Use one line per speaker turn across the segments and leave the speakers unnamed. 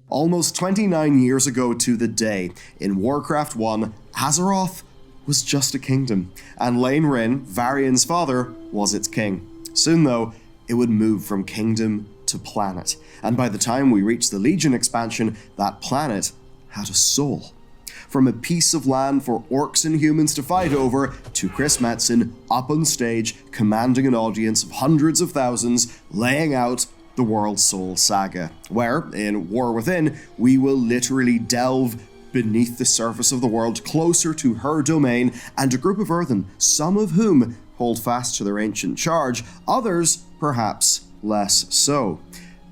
Almost 29 years ago to the day, in Warcraft 1, Azeroth was just a kingdom, and Lane Rin, Varian's father, was its king. Soon though, it would move from kingdom to planet, and by the time we reached the Legion expansion, that planet had a soul. From a piece of land for orcs and humans to fight over, to Chris Metzen up on stage, commanding an audience of hundreds of thousands, laying out the World Soul Saga, where, in War Within, we will literally delve beneath the surface of the world closer to her domain and a group of Earthen, some of whom hold fast to their ancient charge, others perhaps less so.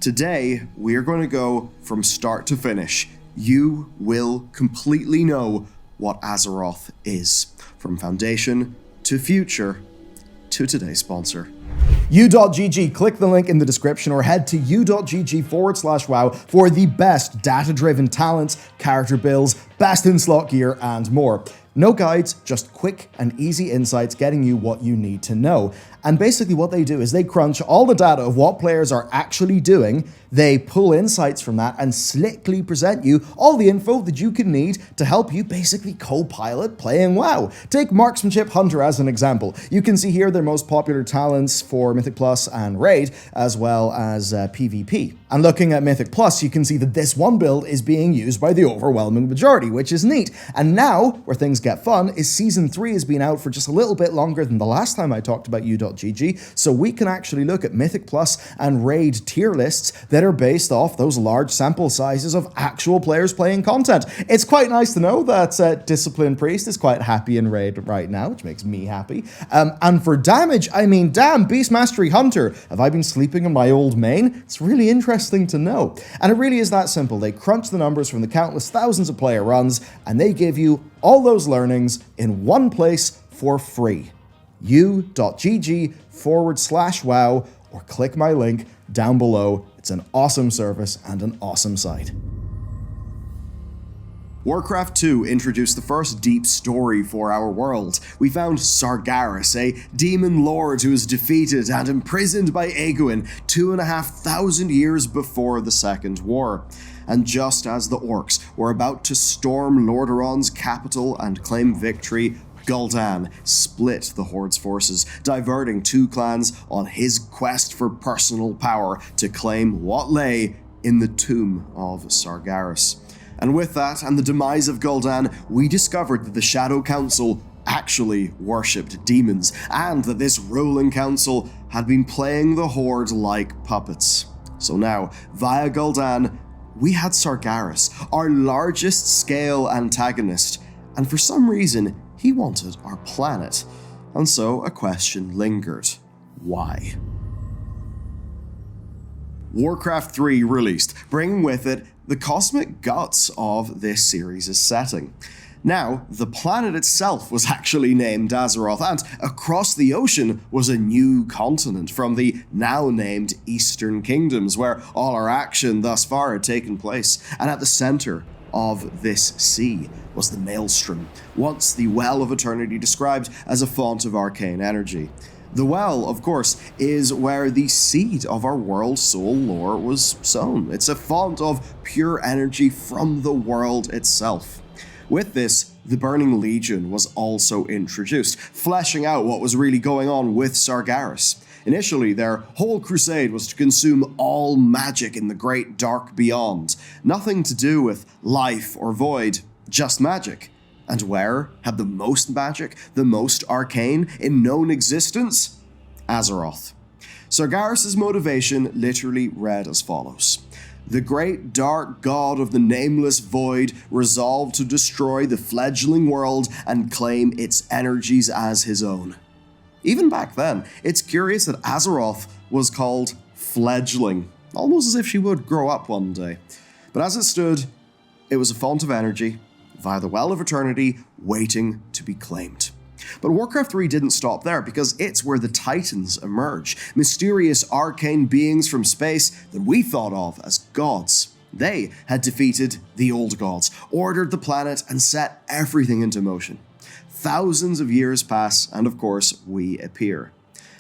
Today, we are going to go from start to finish. You will completely know what Azeroth is, from foundation to future to today's sponsor.
U.GG, click the link in the description or head to u.gg/wow for the best data-driven talents, character builds, best in slot gear, and more. No guides, just quick and easy insights getting you what you need to know. And basically what they do is they crunch all the data of what players are actually doing, they pull insights from that and slickly present you all the info that you can need to help you basically co-pilot playing WoW. Take Marksmanship Hunter as an example. You can see here their most popular talents for Mythic Plus and Raid, as well as PvP. And looking at Mythic Plus, you can see that this one build is being used by the overwhelming majority, which is neat. And now, where things get fun, is Season 3 has been out for just a little bit longer than the last time I talked about U.GG, so we can actually look at Mythic Plus and Raid tier lists that are based off those large sample sizes of actual players playing content. It's quite nice to know that Discipline Priest is quite happy in Raid right now, which makes me happy. And for damage, I mean, damn, Beast Mastery Hunter, have I been sleeping in my old main? It's really interesting to know. And it really is that simple. They crunch the numbers from the countless thousands of player runs, and they give you all those learnings in one place for free. u.gg/wow, or click my link down below. It's an awesome service and an awesome site.
Warcraft 2 introduced the first deep story for our world. We found Sargeras, a demon lord who was defeated and imprisoned by Aeguin 2,500 years before the Second War. And just as the orcs were about to storm Lordaeron's capital and claim victory, Gul'dan split the Horde's forces, diverting two clans on his quest for personal power to claim what lay in the tomb of Sargeras. And with that, and the demise of Gul'dan, we discovered that the Shadow Council actually worshipped demons, and that this ruling council had been playing the Horde like puppets. So now, via Gul'dan, we had Sargeras, our largest scale antagonist, and for some reason, he wanted our planet. And so a question lingered. Why? Warcraft 3 released, bringing with it the cosmic guts of this series' setting. Now, the planet itself was actually named Azeroth, and across the ocean was a new continent from the now named Eastern Kingdoms, where all our action thus far had taken place. And at the center of this sea was the Maelstrom, once the Well of Eternity described as a font of arcane energy. The Well, of course, is where the seed of our world soul lore was sown. It's a font of pure energy from the world itself. With this, the Burning Legion was also introduced, fleshing out what was really going on with Sargeras. Initially, their whole crusade was to consume all magic in the great dark beyond. Nothing to do with life or void, just magic. And where had the most magic, the most arcane in known existence? Azeroth. Sargeras' motivation literally read as follows. The great dark god of the nameless void resolved to destroy the fledgling world and claim its energies as his own. Even back then, it's curious that Azeroth was called fledgling, almost as if she would grow up one day. But as it stood, it was a font of energy, via the Well of Eternity, waiting to be claimed. But Warcraft 3 didn't stop there, because it's where the Titans emerge, mysterious arcane beings from space that we thought of as gods. They had defeated the old gods, ordered the planet, and set everything into motion. Thousands of years pass, and of course, we appear.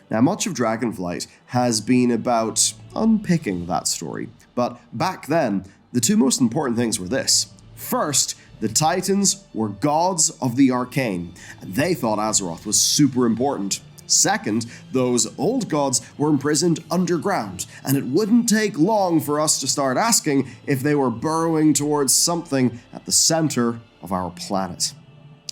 Now, much of Dragonflight has been about unpicking that story, but back then, The two most important things were this. First, the Titans were gods of the arcane, and they thought Azeroth was super important. Second, those old gods were imprisoned underground, and it wouldn't take long for us to start asking if they were burrowing towards something at the center of our planet.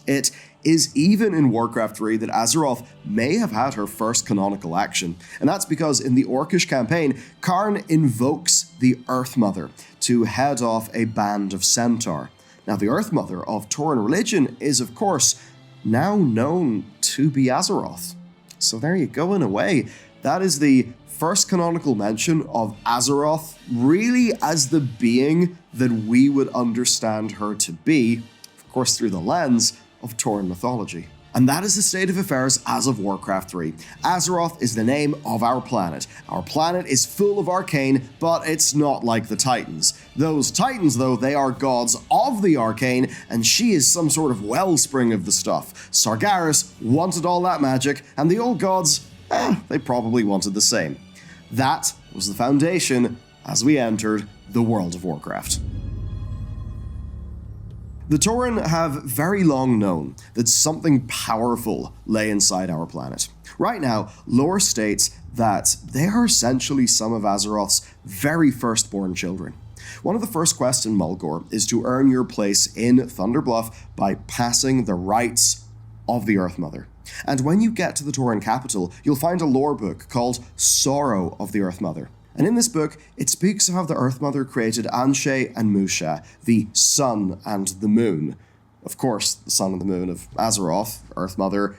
It is even in Warcraft 3 that Azeroth may have had her first canonical action, and that's because in the Orcish campaign, Karn invokes the Earth Mother to head off a band of Centaur. Now, the Earth Mother of Tauren religion is, of course, now known to be Azeroth. So there you go, in a way. That is the first canonical mention of Azeroth really as the being that we would understand her to be, of course through the lens of Tauren mythology. And that is the state of affairs as of Warcraft 3. Azeroth is the name of our planet. Our planet is full of arcane, but it's not like the Titans. Those Titans, though, they are gods of the arcane, and she is some sort of wellspring of the stuff. Sargeras wanted all that magic, and the old gods, they probably wanted the same. That was the foundation as we entered the world of Warcraft. The Tauren have very long known that something powerful lay inside our planet. Right now, lore states that they are essentially some of Azeroth's very firstborn children. One of the first quests in Mulgore is to earn your place in Thunderbluff by passing the rites of the Earth Mother. And when you get to the Tauren capital, you'll find a lore book called Sorrow of the Earth Mother. And in this book, it speaks of how the Earth Mother created Anshe and Musha, the sun and the moon. Of course, the sun and the moon of Azeroth, Earth Mother,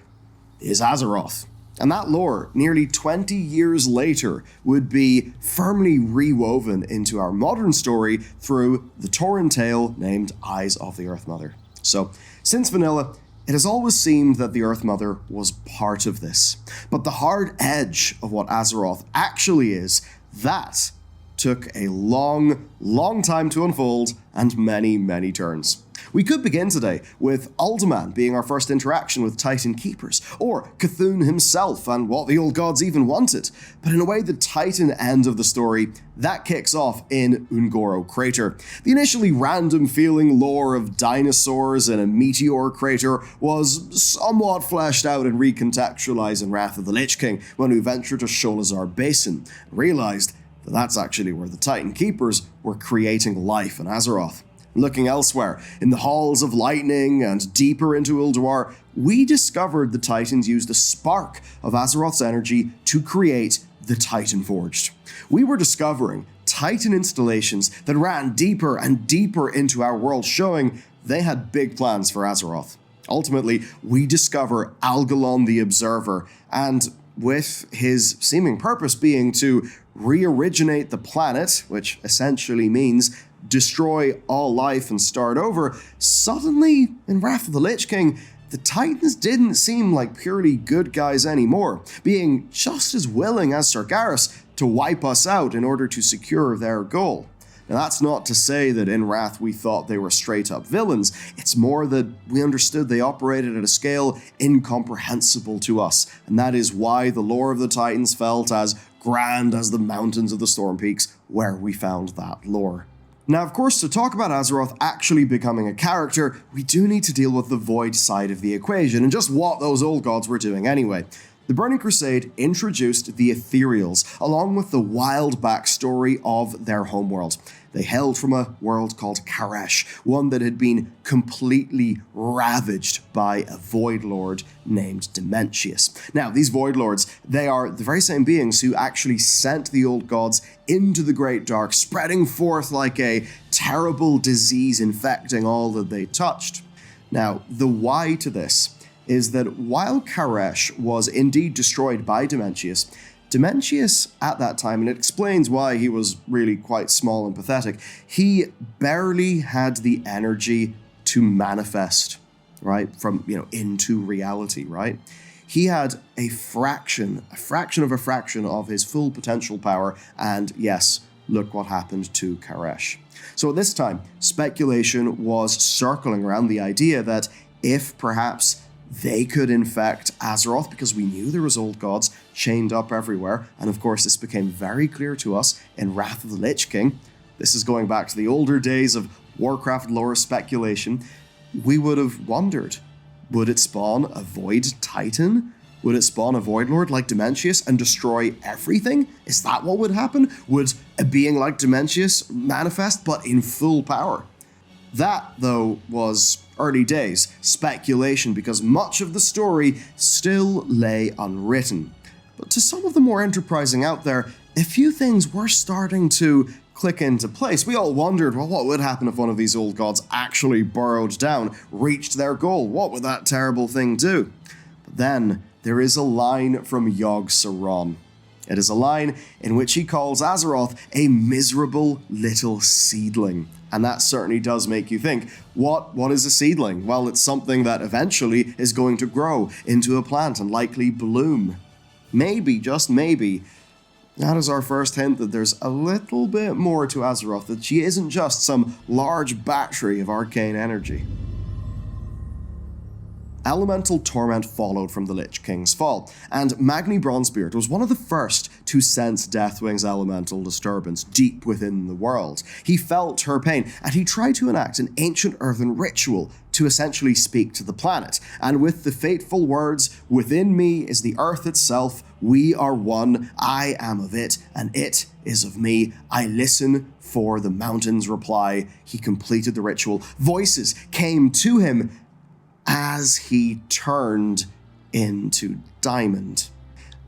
is Azeroth. And that lore, nearly 20 years later, would be firmly rewoven into our modern story through the Tauren tale named Eyes of the Earth Mother. So, since vanilla, it has always seemed that the Earth Mother was part of this. But the hard edge of what Azeroth actually is, that took a long, long time to unfold and many, many turns. We could begin today with Alderman being our first interaction with Titan Keepers, or Cthulhu himself and what the old gods even wanted. But in a way, the Titan end of the story, that kicks off in Ungoro Crater. The initially random feeling lore of dinosaurs in a meteor crater was somewhat fleshed out and recontextualized in Wrath of the Lich King when we ventured to Sholazar Basin and realized that that's actually where the Titan Keepers were creating life in Azeroth. Looking elsewhere, in the Halls of Lightning and deeper into Ulduar, we discovered the Titans used a spark of Azeroth's energy to create the Titan Forged. We were discovering Titan installations that ran deeper and deeper into our world, showing they had big plans for Azeroth. Ultimately, we discover Algalon the Observer, and with his seeming purpose being to re-originate the planet, which essentially means destroy all life and start over, suddenly, in Wrath of the Lich King, the Titans didn't seem like purely good guys anymore, being just as willing as Sargeras to wipe us out in order to secure their goal. Now, that's not to say that in Wrath we thought they were straight-up villains. It's more that we understood they operated at a scale incomprehensible to us, and that is why the lore of the Titans felt as grand as the mountains of the Storm Peaks where we found that lore. Now, of course, to talk about Azeroth actually becoming a character, we do need to deal with the Void side of the equation, and just what those old gods were doing anyway. The Burning Crusade introduced the Ethereals, along with the wild backstory of their homeworld. They hailed from a world called Karesh, one that had been completely ravaged by a Void Lord named Dementius. Now, these Void Lords, they are the very same beings who actually sent the old gods into the Great Dark, spreading forth like a terrible disease infecting all that they touched. Now, the why to this is that while Karesh was indeed destroyed by Dementius at that time, and it explains why he was really quite small and pathetic, he barely had the energy to manifest, right, from, into reality, right? He had a fraction of his full potential power, and yes, look what happened to Karesh. So at this time, speculation was circling around the idea that if perhaps they could infect Azeroth, because we knew there was old gods chained up everywhere, and of course this became very clear to us in Wrath of the Lich King, this is going back to the older days of Warcraft lore speculation, we would have wondered, would it spawn a Void Titan? Would it spawn a Void Lord like Dementius and destroy everything? Is that what would happen? Would a being like Dementius manifest, but in full power? That, though, was early days, speculation, because much of the story still lay unwritten. But to some of the more enterprising out there, a few things were starting to click into place. We all wondered, well, what would happen if one of these old gods actually burrowed down, reached their goal? What would that terrible thing do? But then, there is a line from Yogg-Saron. It is a line in which he calls Azeroth a miserable little seedling. And that certainly does make you think, what is a seedling? Well, it's something that eventually is going to grow into a plant and likely bloom. Maybe, just maybe, that is our first hint that there's a little bit more to Azeroth, that she isn't just some large battery of arcane energy. Elemental torment followed from the Lich King's fall, and Magni Bronzebeard was one of the first to sense Deathwing's elemental disturbance deep within the world. He felt her pain, and he tried to enact an ancient earthen ritual to essentially speak to the planet, and with the fateful words, "Within me is the earth itself, we are one, I am of it, and it is of me, I listen for the mountain's reply," he completed the ritual. Voices came to him as he turned into Diamond.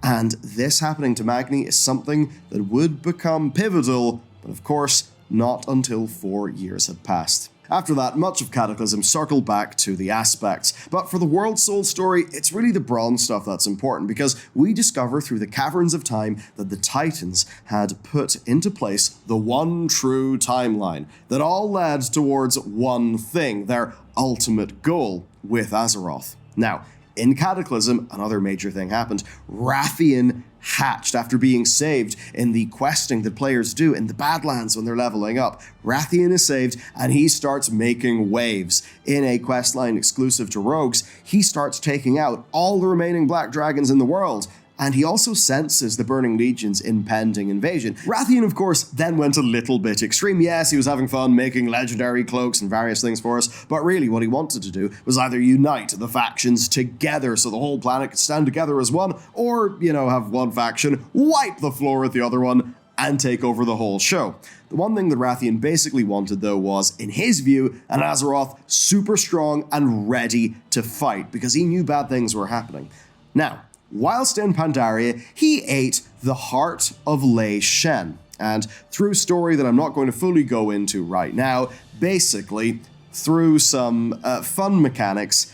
And this happening to Magni is something that would become pivotal, but of course, not until 4 years had passed. After that, much of Cataclysm circled back to the aspects, but for the World Soul story, it's really the Bronze stuff that's important, because we discover through the Caverns of Time that the Titans had put into place the one true timeline that all led towards one thing, their ultimate goal with Azeroth. Now, in Cataclysm, another major thing happened. Rathian hatched after being saved in the questing that players do in the Badlands when they're leveling up. Rathian is saved and he starts making waves. In a questline exclusive to rogues, he starts taking out all the remaining black dragons in the world. And he also senses the Burning Legion's impending invasion. Rathian, of course, then went a little bit extreme. Yes, he was having fun making legendary cloaks and various things for us, but really what he wanted to do was either unite the factions together so the whole planet could stand together as one, or, have one faction wipe the floor with the other one and take over the whole show. The one thing that Rathian basically wanted, though, was, in his view, an Azeroth super strong and ready to fight, because he knew bad things were happening. Now, whilst in Pandaria, he ate the heart of Lei Shen, and through story that I'm not going to fully go into right now, basically, through some fun mechanics,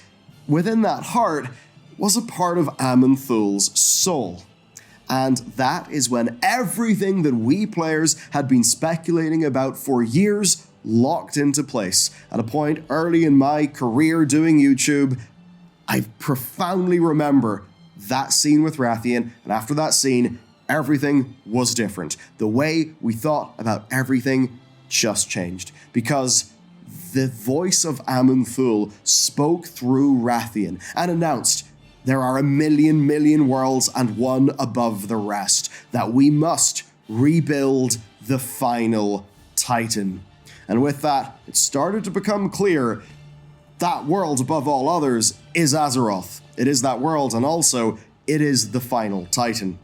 within that heart was a part of Aman'Thul's soul. And that is when everything that we players had been speculating about for years locked into place. At a point early in my career doing YouTube, I profoundly remember that scene with Rathian, and after that scene, everything was different. The way we thought about everything just changed, because the voice of Aman'Thul spoke through Rathian and announced, there are a million worlds and one above the rest, that we must rebuild the final Titan. And with that, it started to become clear that world above all others is Azeroth. It is that world, and also, it is the final Titan.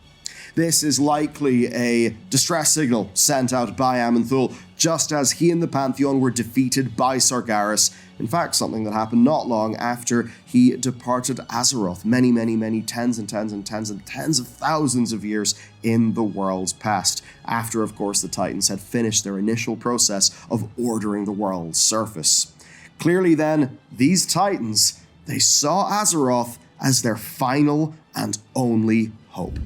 This is likely a distress signal sent out by Aman'Thul, just as he and the Pantheon were defeated by Sargeras. In fact, something that happened not long after he departed Azeroth, many tens of thousands of years in the world's past, after, of course, the Titans had finished their initial process of ordering the world's surface. Clearly then, these Titans, they saw Azeroth as their final and only hope.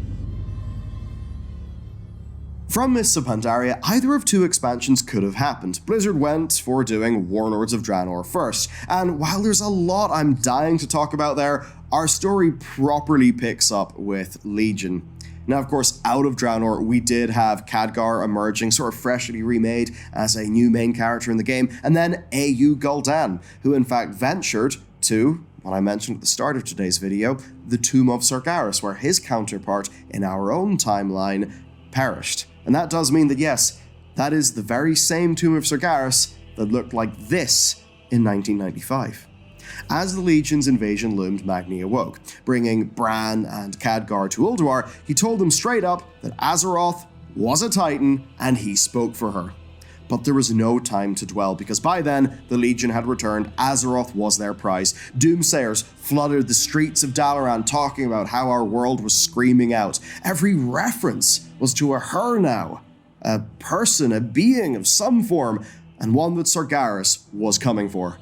From Mists of Pandaria, either of two expansions could have happened. Blizzard went for doing Warlords of Draenor first, and while there's a lot I'm dying to talk about there, our story properly picks up with Legion. Now, of course, out of Draenor, we did have Khadgar emerging, sort of freshly remade as a new main character in the game, and then Au Gul'dan, who in fact ventured to, what I mentioned at the start of today's video, the Tomb of Sargeras, where his counterpart in our own timeline perished. And that does mean that yes, That is the very same Tomb of Sargeras that looked like this in 1995. As the Legion's invasion loomed, Magni awoke. Bringing Bran and Khadgar to Ulduar, he told them straight up that Azeroth was a Titan and he spoke for her. But there was no time to dwell, because by then, the Legion had returned, Azeroth was their prize. Doomsayers flooded the streets of Dalaran talking about how our world was screaming out. Every reference was to a her now. A person, a being of some form, and one that Sargeras was coming for.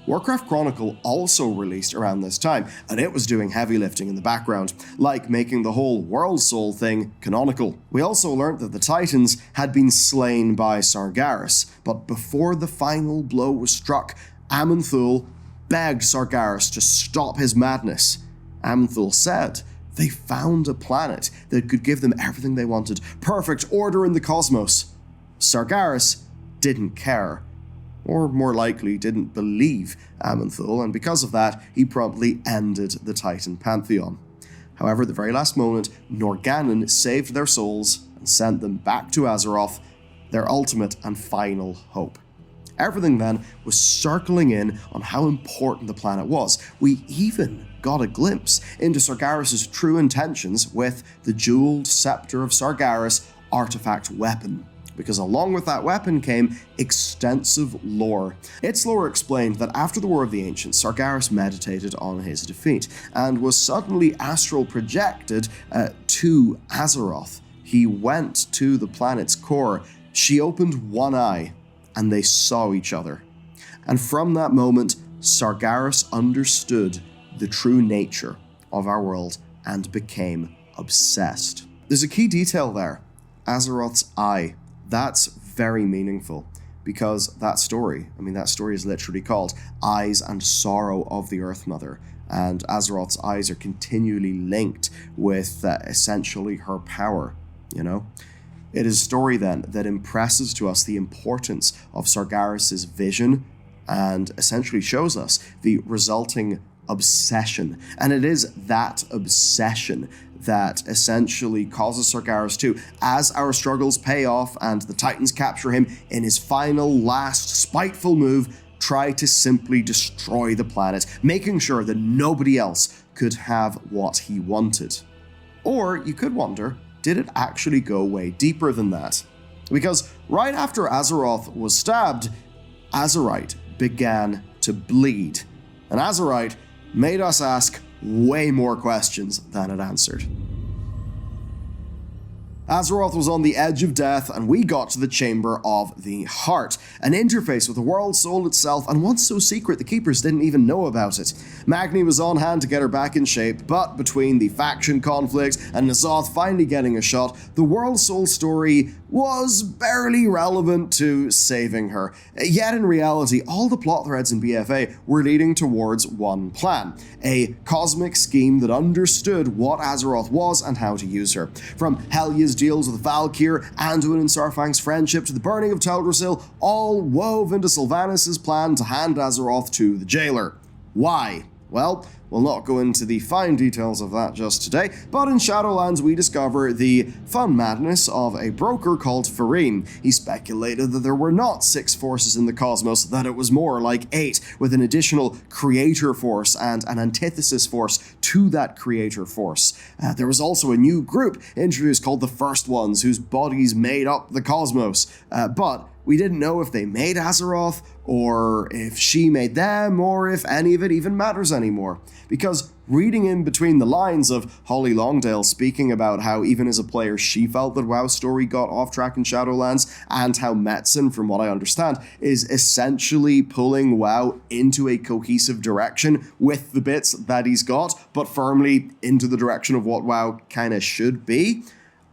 Warcraft Chronicle also released around this time, and it was doing heavy lifting in the background, like making the whole World Soul thing canonical. We also learnt that the Titans had been slain by Sargeras, but before the final blow was struck, Aman'Thul begged Sargeras to stop his madness. Aman'Thul said they found a planet that could give them everything they wanted, perfect order in the cosmos. Sargeras didn't care. Or more likely, didn't believe Aman'Thul, and because of that, he promptly ended the Titan Pantheon. However, at the very last moment, Norgannon saved their souls and sent them back to Azeroth, their ultimate and final hope. Everything then was circling in on how important the planet was. We even got a glimpse into Sargeras' true intentions with the jeweled Scepter of Sargeras artifact weapon, because along with that weapon came extensive lore. Its lore explained that after the War of the Ancients, Sargeras meditated on his defeat and was suddenly astral projected to Azeroth. He went to the planet's core, she opened one eye, and they saw each other. And from that moment, Sargeras understood the true nature of our world and became obsessed. There's a key detail there, Azeroth's eye. That's very meaningful, because that story is literally called Eyes and Sorrow of the Earth Mother, and Azeroth's eyes are continually linked with essentially her power, you know? It is a story then that impresses to us the importance of Sargeras' vision and essentially shows us the resulting obsession. And it is that obsession that essentially causes Sargeras to, as our struggles pay off and the Titans capture him in his final, last, spiteful move, try to simply destroy the planet, making sure that nobody else could have what he wanted. Or you could wonder, did it actually go way deeper than that? Because right after Azeroth was stabbed, Azerite began to bleed. And Azerite made us ask way more questions than it answered. Azeroth was on the edge of death, and we got to the Chamber of the Heart, an interface with the World Soul itself, and one so secret the Keepers didn't even know about it. Magni was on hand to get her back in shape, but between the faction conflict and N'Zoth finally getting a shot, the World Soul story was barely relevant to saving her. Yet in reality, all the plot threads in BFA were leading towards one plan, a cosmic scheme that understood what Azeroth was and how to use her. From Helya's deals with Valkyr, Anduin and Sarfang's friendship, to the burning of Teldrassil, all wove into Sylvanas' plan to hand Azeroth to the jailer. Why? Well, we'll not go into the fine details of that just today, but in Shadowlands we discover the fun madness of a broker called Farine. He speculated that there were not 6 forces in the cosmos, that it was more like 8, with an additional creator force and an antithesis force to that creator force. There was also a new group introduced called the First Ones, whose bodies made up the cosmos, but we didn't know if they made Azeroth, or if she made them, or if any of it even matters anymore. Because reading in between the lines of Holly Longdale speaking about how even as a player she felt that WoW's story got off track in Shadowlands, and how Metzen, from what I understand, is essentially pulling WoW into a cohesive direction with the bits that he's got, but firmly into the direction of what WoW kinda should be,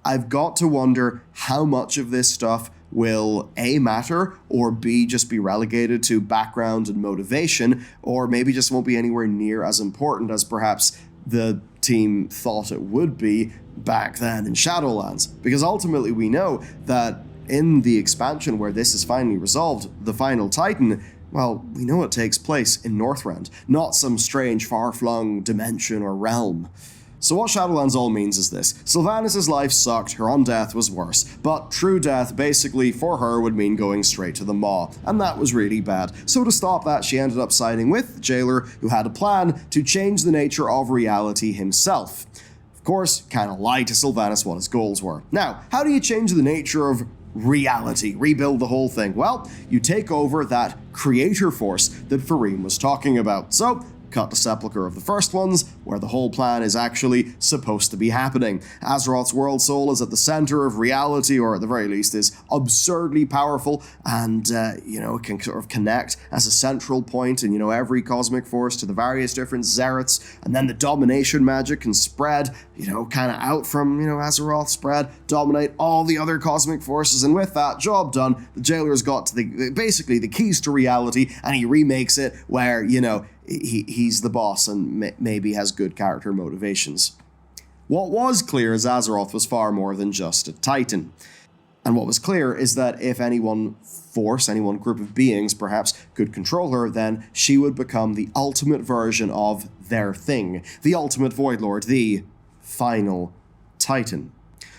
I've got to wonder how much of this stuff will A, matter, or B, just be relegated to background and motivation, or maybe just won't be anywhere near as important as perhaps the team thought it would be back then in Shadowlands. Because ultimately we know that in the expansion where this is finally resolved, the final Titan, well, we know it takes place in Northrend, not some strange far-flung dimension or realm. So what Shadowlands all means is this: Sylvanas' life sucked, her own death was worse, but true death basically for her would mean going straight to the Maw, and that was really bad. So to stop that, she ended up siding with the jailer, who had a plan to change the nature of reality himself. Of course, kinda lied to Sylvanas what his goals were. Now, how do you change the nature of reality, rebuild the whole thing? Well, you take over that creator force that Fareem was talking about. So, cut the Sepulchre of the First Ones, where the whole plan is actually supposed to be happening. Azeroth's world soul is at the center of reality, or at the very least is absurdly powerful, and, it can sort of connect as a central point in, every cosmic force to the various different Zereths, and then the domination magic can spread, kind of out from, Azeroth, spread, dominate all the other cosmic forces, and with that job done, the Jailer's got to basically the keys to reality, and he remakes it where, he's the boss and maybe has good character motivations. What was clear is Azeroth was far more than just a Titan. And what was clear is that if any one force, any one group of beings perhaps could control her, then she would become the ultimate version of their thing, the ultimate Void Lord, the final Titan.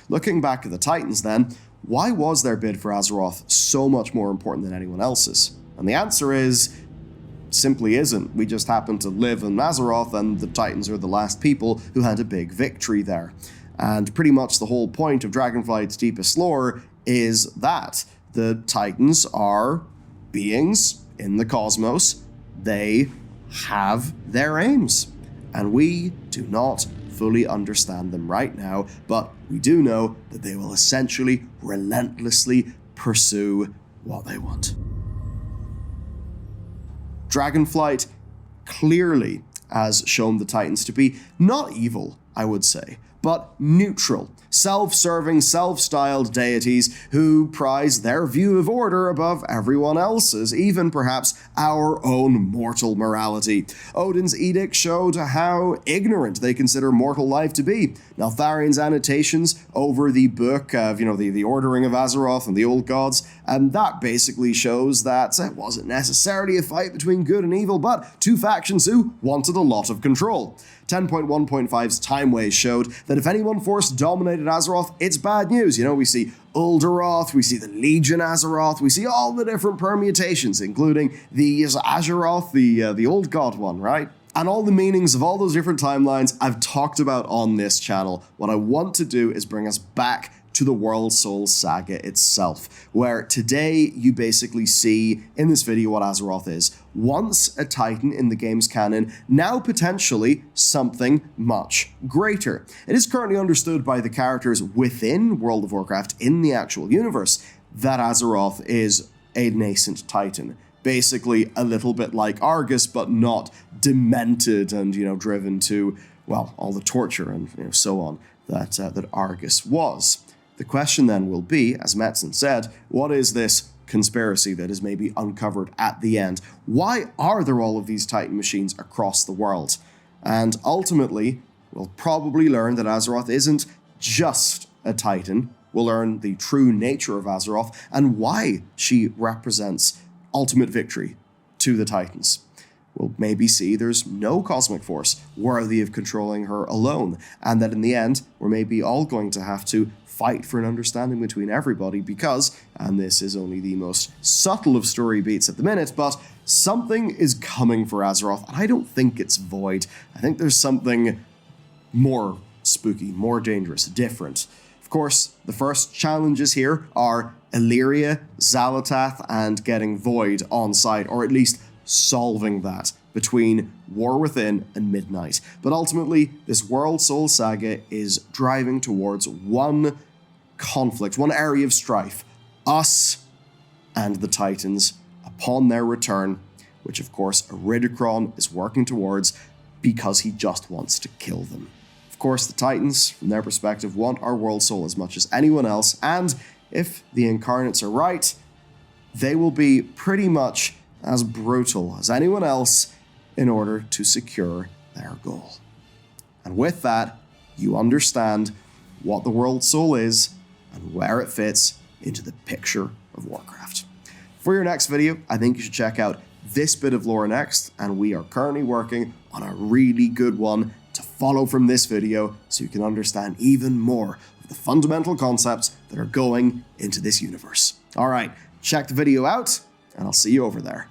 Looking back at the Titans then, why was their bid for Azeroth so much more important than anyone else's? And the answer is, simply isn't. We just happen to live in Azeroth, and the Titans are the last people who had a big victory there. And pretty much the whole point of Dragonflight's deepest lore is that the Titans are beings in the cosmos. They have their aims, and we do not fully understand them right now, but we do know that they will essentially relentlessly pursue what they want. Dragonflight clearly has shown the Titans to be not evil, I would say, but neutral, self-serving, self-styled deities who prize their view of order above everyone else's, even perhaps our own mortal morality. Odin's edict showed how ignorant they consider mortal life to be. Neltharion's annotations over the book of, the ordering of Azeroth and the old gods, and that basically shows that it wasn't necessarily a fight between good and evil, but two factions who wanted a lot of control. 10.1.5's Time Waste showed that if any one force dominated Azeroth, it's bad news. We see Uldaroth, we see the Legion Azeroth, we see all the different permutations, including the Azeroth, the old god one, right? And all the meanings of all those different timelines I've talked about on this channel. What I want to do is bring us back to the World Soul Saga itself, where today you basically see in this video what Azeroth is. Once a Titan in the game's canon, now potentially something much greater. It is currently understood by the characters within World of Warcraft in the actual universe that Azeroth is a nascent Titan. Basically a little bit like Argus, but not demented and, driven to, all the torture and, so on that Argus was. The question then will be, as Metzen said, what is this conspiracy that is maybe uncovered at the end? Why are there all of these Titan machines across the world? And ultimately, we'll probably learn that Azeroth isn't just a Titan. We'll learn the true nature of Azeroth and why she represents ultimate victory to the Titans. We'll maybe see there's no cosmic force worthy of controlling her alone, and that in the end, we're maybe all going to have to fight for an understanding between everybody because, and this is only the most subtle of story beats at the minute, but something is coming for Azeroth, and I don't think it's Void. I think there's something more spooky, more dangerous, different. Of course, the first challenges here are Illyria, Xalatath, and getting Void on site, or at least solving that between War Within and Midnight. But ultimately, this World Soul Saga is driving towards one conflict, one area of strife. Us and the Titans upon their return, which of course Iridikron is working towards because he just wants to kill them. Of course, the Titans, from their perspective, want our World Soul as much as anyone else, and if the Incarnates are right, they will be pretty much as brutal as anyone else in order to secure their goal. And with that, you understand what the World Soul is and where it fits into the picture of Warcraft. For your next video, I think you should check out this bit of lore next, and we are currently working on a really good one to follow from this video so you can understand even more of the fundamental concepts that are going into this universe. Alright, check the video out, and I'll see you over there.